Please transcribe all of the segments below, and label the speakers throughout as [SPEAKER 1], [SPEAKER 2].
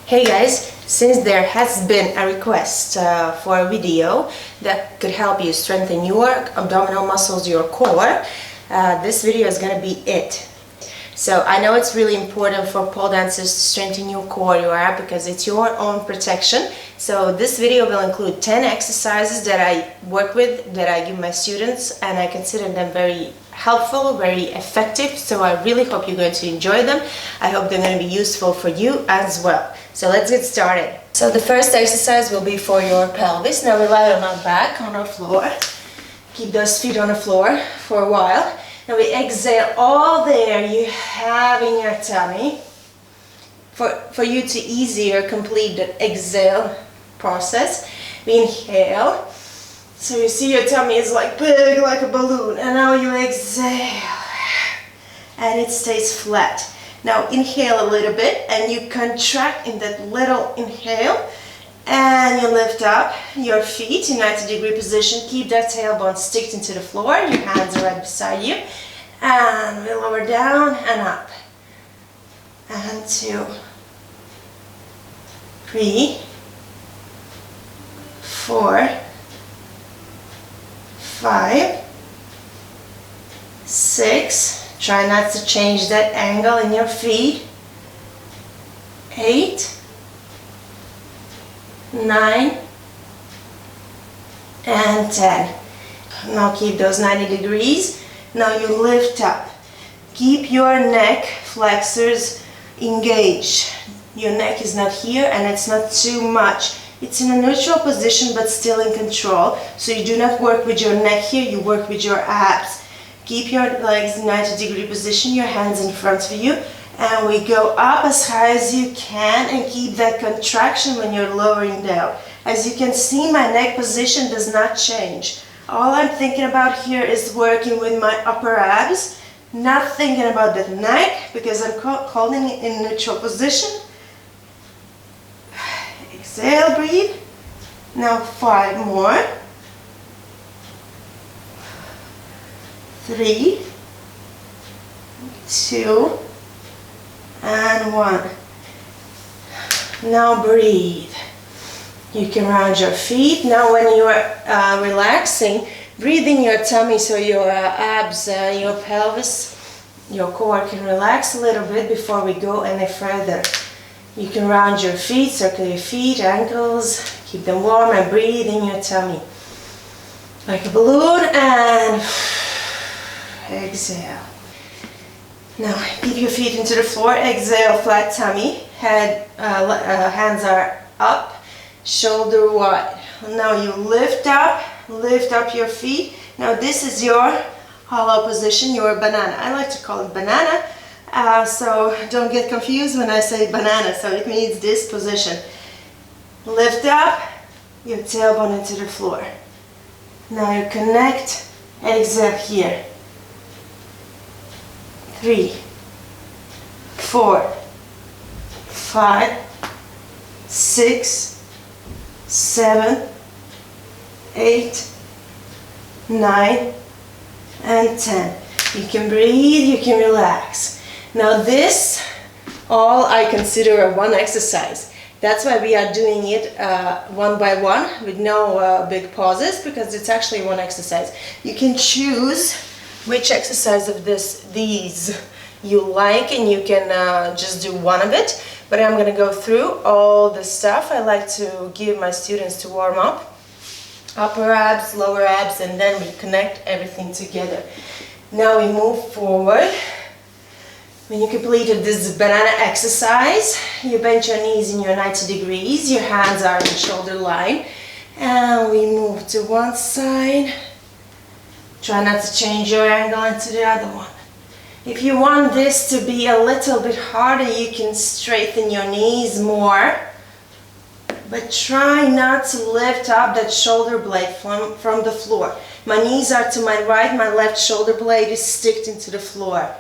[SPEAKER 1] Hey guys, since there has been a request for a video that could help you strengthen your abdominal muscles, your core, this video is going to be it. So I know it's really important for pole dancers to strengthen your core, your ab, because it's your own protection. So this video will include 10 exercises that I work with, that I give my students, and I consider them very helpful, very effective. So I really hope you're going to enjoy them. I hope they're going to be useful for you as well. So let's get started. So the first exercise will be for your pelvis. Now we lie on our back on our floor. Keep those feet on the floor for a while. Now we exhale all there you have in your tummy. For you to easier complete the exhale process, we inhale. So you see your tummy is like big, like a balloon. And now you exhale. And it stays flat. Now inhale a little bit and you contract in that little inhale. And you lift up your feet in 90-degree position. Keep that tailbone sticked into the floor. Your hands are right beside you. And we lower down and up. And 2, 3, 4, 5, 6. Try not to change that angle in your feet. 8, 9, and 10. Now keep those 90 degrees. Now you lift up. Keep your neck flexors engaged. Your neck is not here and it's not too much. It's in a neutral position but still in control. So you do not work with your neck here, you work with your abs. Keep your legs in 90-degree position, your hands in front of you. And we go up as high as you can and keep that contraction when you're lowering down. As you can see, my neck position does not change. All I'm thinking about here is working with my upper abs, not thinking about the neck because I'm holding it in neutral position. Exhale, breathe. Now 5 more. 3, 2, and 1. Now breathe. You can round your feet. Now when you are relaxing, breathe in your tummy so your abs, your pelvis, your core can relax a little bit before we go any further. You can round your feet, circle your feet, ankles, keep them warm and breathe in your tummy. Like a balloon and exhale. Now keep your feet into the floor, exhale, flat tummy, hands are up, shoulder wide. Now you lift up your feet. Now this is your hollow position, your banana. I like to call it banana, so don't get confused when I say banana. So it means this position. Lift up your tailbone into the floor. Now you connect, exhale here. 3, 4, 5, 6, 7, 8, 9, and 10. You can breathe, you can relax. Now this, all I consider a one exercise. That's why we are doing it one by one with no big pauses, because it's actually one exercise. You can choose which exercise of these you like, and you can just do one of it. But I'm going to go through all the stuff I like to give my students to warm up. Upper abs, lower abs, and then we connect everything together. Now we move forward. When you completed this banana exercise, you bend your knees in your 90 degrees, your hands are in shoulder line, and we move to one side. Try not to change your angle into the other one. If you want this to be a little bit harder, you can straighten your knees more. But try not to lift up that shoulder blade from the floor. My knees are to my right, my left shoulder blade is sticked into the floor.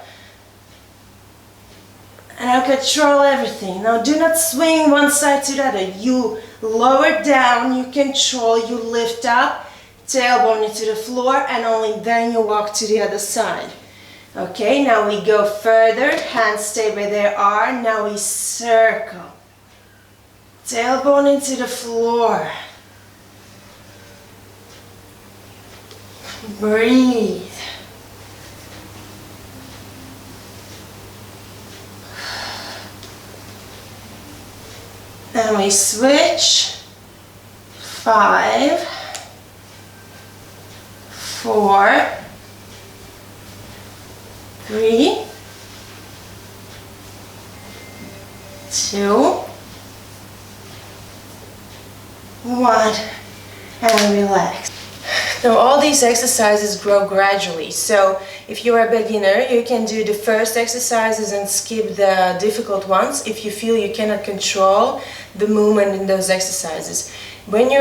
[SPEAKER 1] And I control everything. Now do not swing one side to the other. You lower down, you control, you lift up, tailbone into the floor, and only then you walk to the other side. Okay, now we go further, hands stay where they are, now we circle. tailbone into the floor. Breathe. And we switch. 5, 4, 3, 2, 1, and relax. Now all these exercises grow gradually, so if you are a beginner, you can do the first exercises and skip the difficult ones if you feel you cannot control the movement in those exercises. When you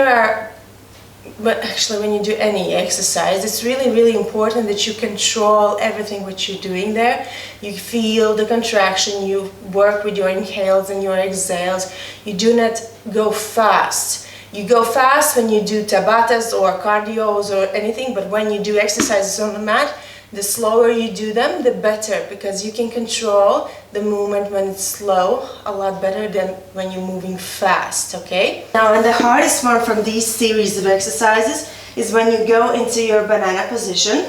[SPEAKER 1] do any exercise, it's really important that you control everything what you're doing there. You feel the contraction, you work with your inhales and your exhales. You do not go fast. You go fast when you do tabatas or cardios or anything, but when you do exercises on the mat, the slower you do them, the better, because you can control the movement when it's slow a lot better than when you're moving fast, okay? Now, and the hardest one from these series of exercises is when you go into your banana position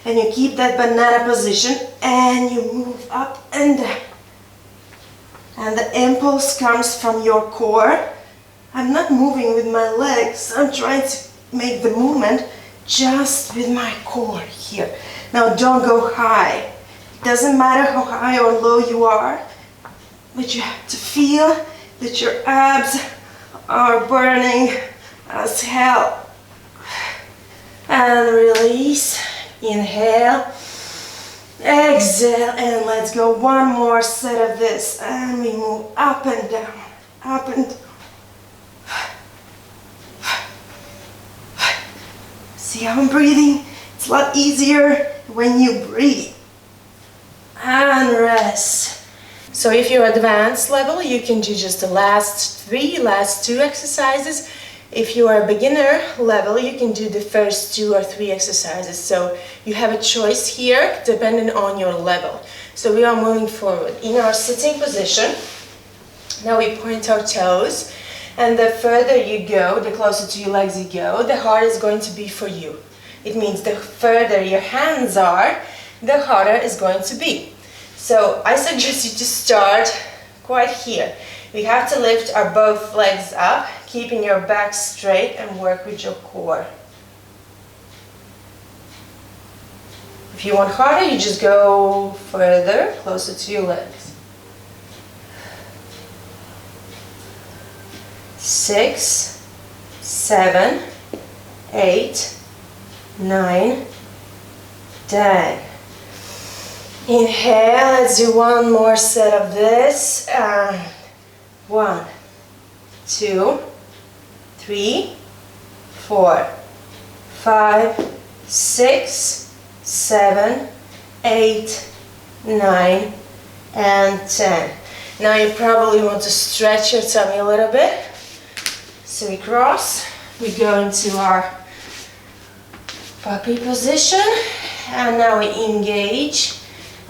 [SPEAKER 1] and you keep that banana position and you move up and down. And the impulse comes from your core. I'm not moving with my legs, I'm trying to make the movement just with my core here. Now don't go high. It doesn't matter how high or low you are, but you have to feel that your abs are burning as hell. And release. Inhale. Exhale. And let's go one more set of this. And we move up and down. Up and down. See how I'm breathing? It's a lot easier when you breathe. And rest. So if you're advanced level, you can do just the last 2 exercises. If you are a beginner level, you can do the first 2 or 3 exercises. So you have a choice here depending on your level. So we are moving forward. In our sitting position, now we point our toes. And the further you go, the closer to your legs you go, the harder it's going to be for you. It means the further your hands are, the harder it's going to be. So I suggest you to start quite here. We have to lift our both legs up, keeping your back straight and work with your core. If you want harder, you just go further, closer to your legs. 6, 7, 8, 9, 10. Inhale, let's do one more set of this. 1, 2, 3, 4, 5, 6, 7, 8, 9, and 10. Now you probably want to stretch your tummy a little bit. So we cross, we go into our puppy position, and now we engage.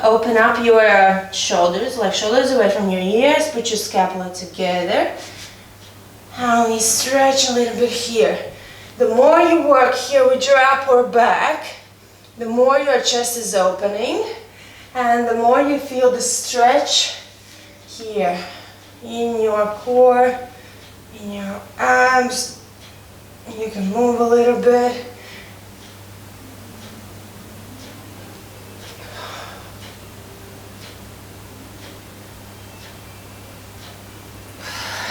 [SPEAKER 1] Open up your shoulders, left shoulders away from your ears, put your scapula together, and we stretch a little bit here. The more you work here with your upper back, the more your chest is opening, and the more you feel the stretch here in your core, in your arms. You can move a little bit.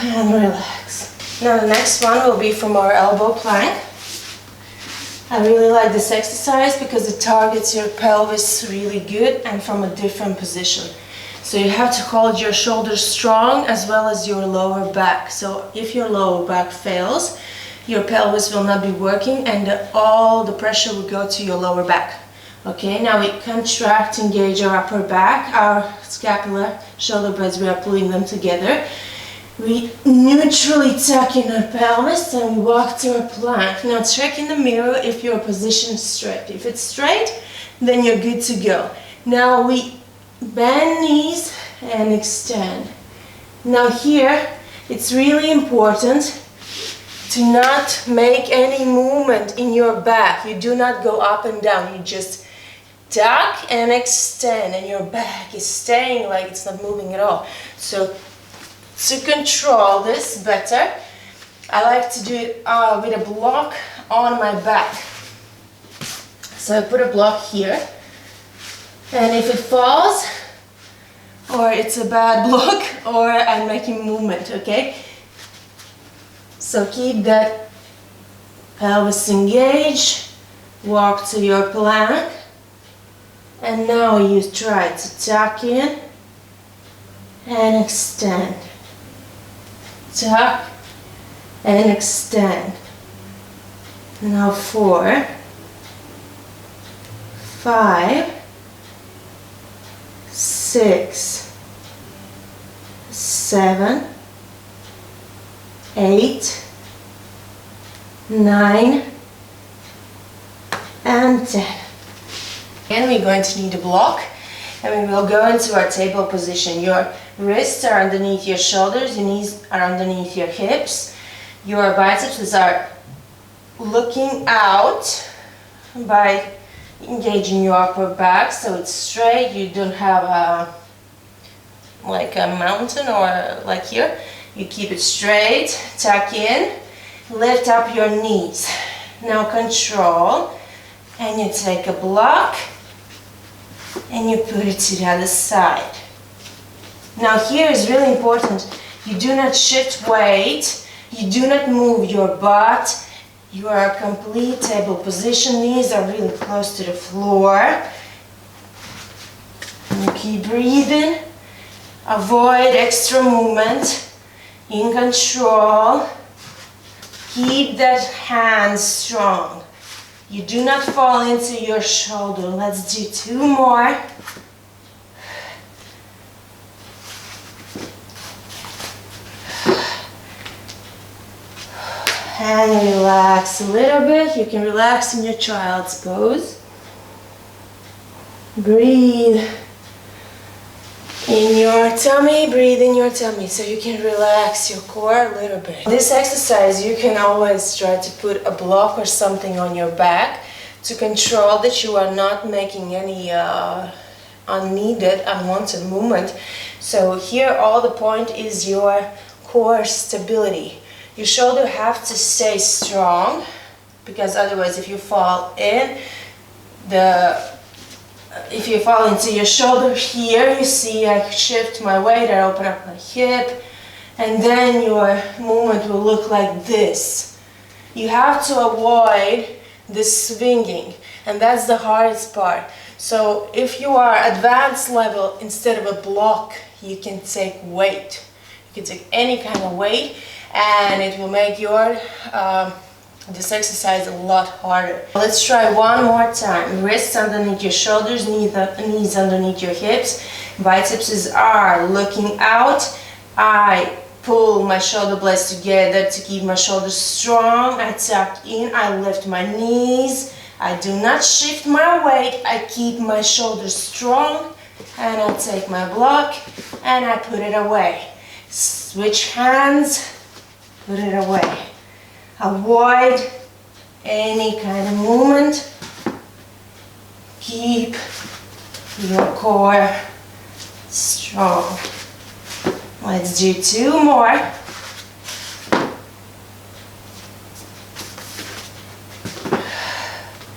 [SPEAKER 1] And relax. Now the next one will be from our elbow plank. I really like this exercise because it targets your pelvis really good and from a different position. So you have to hold your shoulders strong as well as your lower back. So if your lower back fails, your pelvis will not be working and all the pressure will go to your lower back. Okay, now we contract, engage our upper back, our scapula, shoulder blades, we are pulling them together. We neutrally tuck in our pelvis and we walk to our plank. Now check in the mirror if your position is straight. If it's straight, then you're good to go. Now we bend knees and extend. Now here, It's really important to not make any movement in your back. You do not go up and down. You just tuck and extend, and your back is staying like it's not moving at all. So to control this better, I like to do it with a block on my back. So I put a block here, and if it falls, or it's a bad block, or I'm making movement, okay? So keep that pelvis engaged, walk to your plank, and now you try to tuck in and extend. Tuck and extend. Now 4, 5, 6, 7, 8, 9, and 10. And we're going to need a block, and we will go into our table position. Your wrists are underneath your shoulders, your knees are underneath your hips. Your biceps are looking out by engaging your upper back, so it's straight. You don't have like a mountain or like here. You keep it straight, tuck in, lift up your knees. Now control, and you take a block and you put it to the other side. Now here is really important. You do not shift weight, you do not move your butt. You are a complete table position. Knees are really close to the floor. And you keep breathing. Avoid extra movement. In control. Keep that hand strong. You do not fall into your shoulder. Let's do 2 more. And relax a little bit. You can relax in your child's pose. Breathe in your tummy, breathe in your tummy, so you can relax your core a little bit. This exercise, you can always try to put a block or something on your back to control that you are not making any unneeded, unwanted movement. So here all the point is your core stability. Your shoulder have to stay strong, because otherwise if you fall in, if you fall into your shoulder here, you see I shift my weight, I open up my hip, and then your movement will look like this. You have to avoid this swinging, and that's the hardest part. So if you are advanced level, instead of a block, you can take weight. You can take any kind of weight, and it will make your this exercise a lot harder. Let's try one more time. Wrists underneath your shoulders, knees underneath your hips. Biceps are looking out. I pull my shoulder blades together to keep my shoulders strong. I tuck in, I lift my knees. I do not shift my weight. I keep my shoulders strong, and I take my block and I put it away. Switch hands. Put it away. Avoid any kind of movement. Keep your core strong. Let's do 2 more.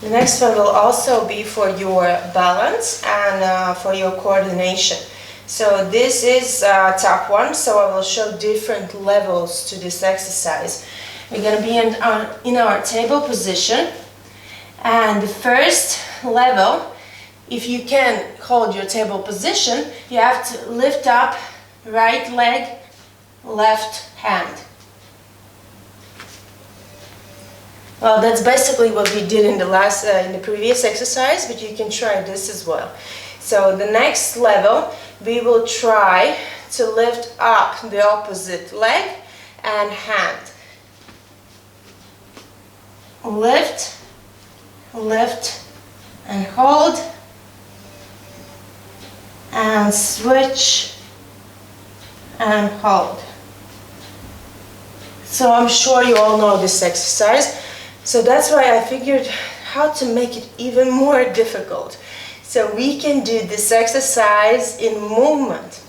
[SPEAKER 1] The next one will also be for your balance and for your coordination. So this is top 1, so I will show different levels to this exercise. We're going to be in our table position, and the first level, if you can hold your table position, you have to lift up right leg, left hand. Well, that's basically what we did in the previous exercise, but you can try this as well. So the next level, we will try to lift up the opposite leg and hand. Lift, lift, and hold, and switch, and hold. So I'm sure you all know this exercise. So that's why I figured how to make it even more difficult. So we can do this exercise in movement.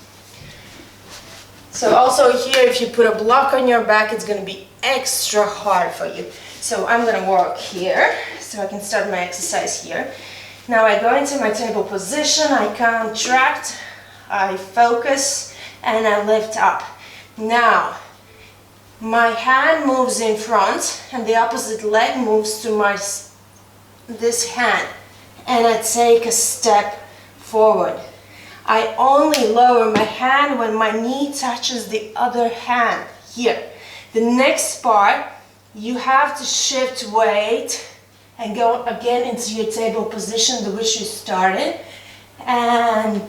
[SPEAKER 1] So also here, if you put a block on your back, it's going to be extra hard for you. So I'm going to walk here, so I can start my exercise here. Now I go into my table position, I contract, I focus, and I lift up. Now, my hand moves in front, and the opposite leg moves to this hand, and I take a step forward. I only lower my hand when my knee touches the other hand, here. The next part, you have to shift weight and go again into your table position, to which you started, and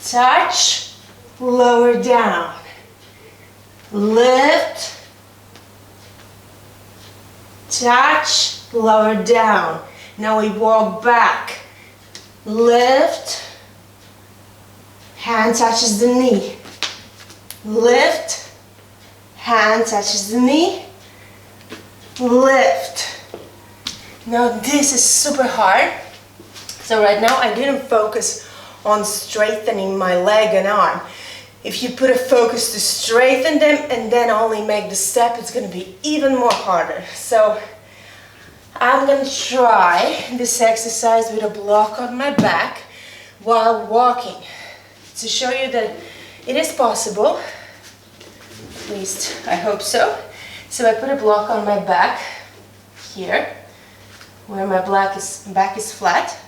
[SPEAKER 1] touch, lower down, lift, touch, lower down. Now we walk back, lift, hand touches the knee, lift, hand touches the knee, lift. Now this is super hard. So right now I didn't focus on straightening my leg and arm. If you put a focus to straighten them and then only make the step, it's going to be even more harder. So I'm going to try this exercise with a block on my back while walking, to show you that it is possible. At least I hope so. So I put a block on my back here, where my back is flat.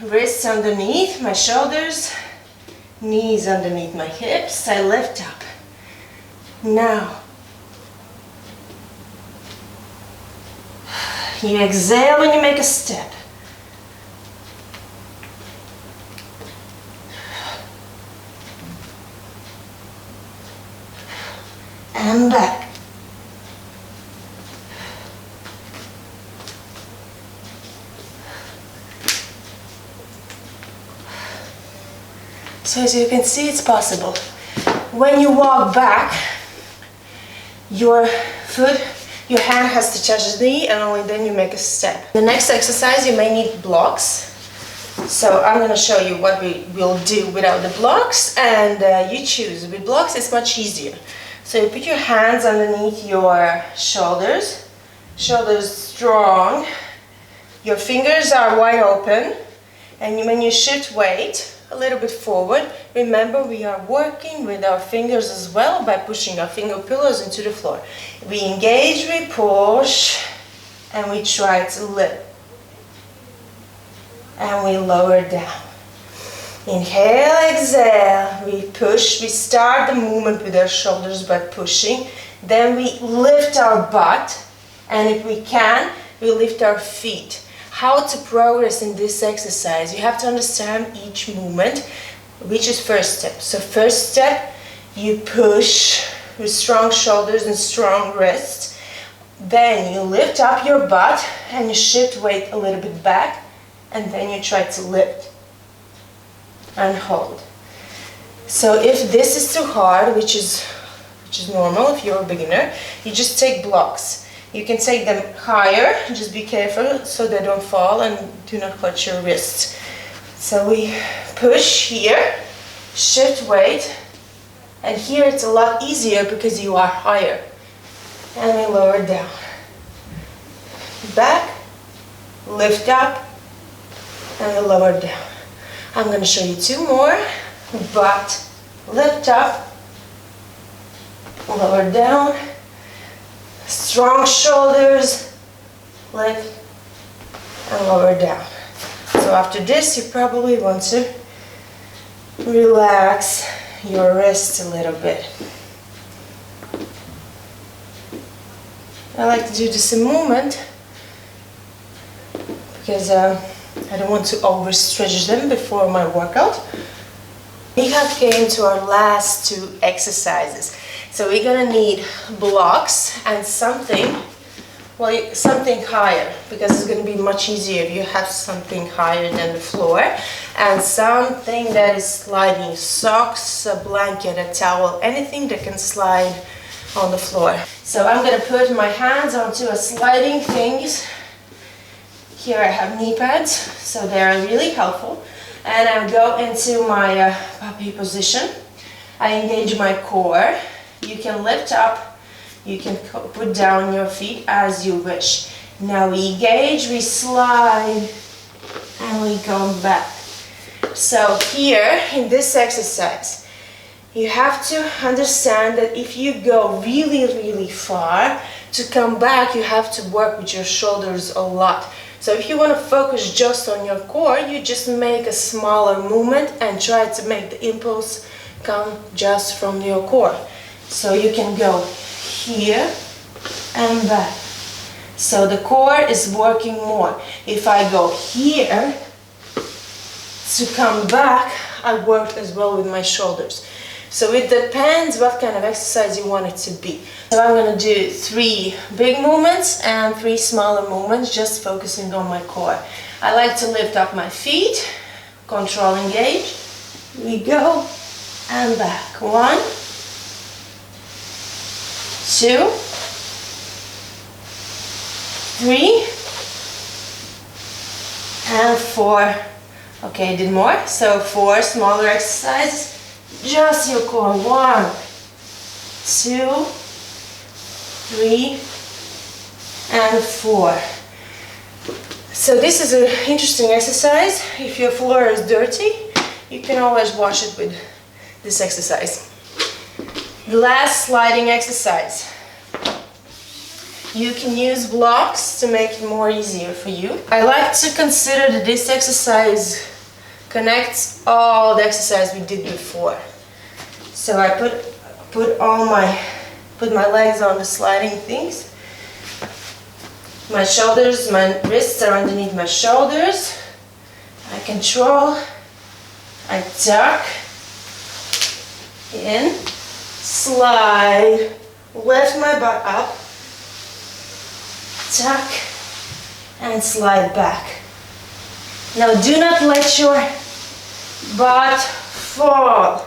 [SPEAKER 1] Wrists underneath my shoulders, knees underneath my hips. I lift up. Now, you exhale when you make a step. And back. So as you can see, it's possible. When you walk back, your hand has to touch the knee, and only then you make a step. The next exercise, you may need blocks. So I'm going to show you what we will do without the blocks, and you choose. With blocks, it's much easier. So you put your hands underneath your shoulders, shoulders strong, your fingers are wide open, and when you shift weight a little bit forward, remember we are working with our fingers as well by pushing our finger pillars into the floor. We engage, we push, and we try to lift, and we lower down. Inhale, exhale, we push, we start the movement with our shoulders by pushing, then we lift our butt, and if we can, we lift our feet. How to progress in this exercise? You have to understand each movement, which is first step. So first step, you push with strong shoulders and strong wrists, then you lift up your butt, and you shift weight a little bit back, and then you try to lift and hold. So if this is too hard, which is normal if you're a beginner, you just take blocks. You can take them higher, just be careful so they don't fall and do not hurt your wrists. So we push here, shift weight, and here it's a lot easier because you are higher. And we lower down. Back, lift up, and we lower down. I'm going to show you two more. Butt, lift up, lower down, strong shoulders, lift, and lower down. So after this, you probably want to relax your wrists a little bit. I like to do this in movement because I don't want to overstretch them before my workout. We have came to our last two exercises. So we're gonna need blocks and something higher, because it's gonna be much easier if you have something higher than the floor, and something that is sliding, socks, a blanket, a towel, anything that can slide on the floor. So I'm gonna put my hands onto a sliding things. Here I have knee pads, so they're really helpful. And I go into my puppy position. I engage my core. You can lift up, you can put down your feet as you wish. Now we engage, we slide, and we come back. So here in this exercise, you have to understand that if you go really, really far, to come back, you have to work with your shoulders a lot. So if you want to focus just on your core, you just make a smaller movement and try to make the impulse come just from your core. So you can go here and back. So the core is working more. If I go here to come back, I work as well with my shoulders. So it depends what kind of exercise you want it to be. So I'm going to do 3 big movements and 3 smaller movements, just focusing on my core. I like to lift up my feet, control, engage. We go and back. 1, 2, 3, and 4. Okay, did more. So 4 smaller exercises. Just your core. 1, 2, 3, and 4. So this is an interesting exercise. If your floor is dirty, you can always wash it with this exercise. The last sliding exercise. You can use blocks to make it more easier for you. I like to consider that this exercise connects all the exercise we did before. So I put my legs on the sliding things. My shoulders, my wrists are underneath my shoulders. I control. I tuck in, slide, lift my butt up, tuck, and slide back. Now do not let your butt fall.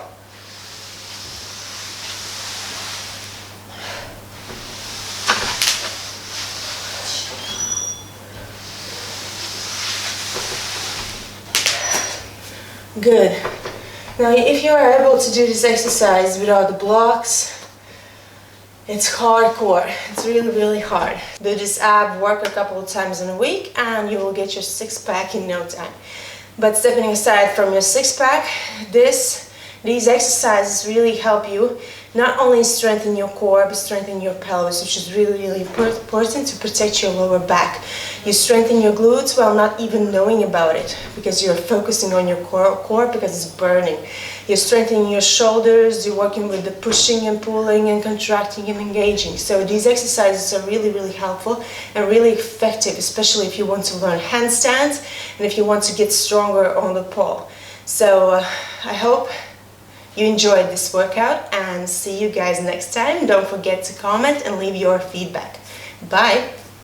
[SPEAKER 1] Good. Now if you are able to do this exercise without the blocks, it's hardcore. It's really, really hard. Do this ab work a couple of times in a week and you will get your 6-pack in no time. But stepping aside from your 6-pack, these exercises really help you not only strengthen your core, but strengthen your pelvis, which is really, really important to protect your lower back. You strengthen your glutes while not even knowing about it, because you're focusing on your core because it's burning. You're strengthening your shoulders, you're working with the pushing and pulling and contracting and engaging. So these exercises are really, really helpful and really effective, especially if you want to learn handstands and if you want to get stronger on the pole. So I hope you enjoyed this workout and see you guys next time. Don't forget to comment and leave your feedback. Bye!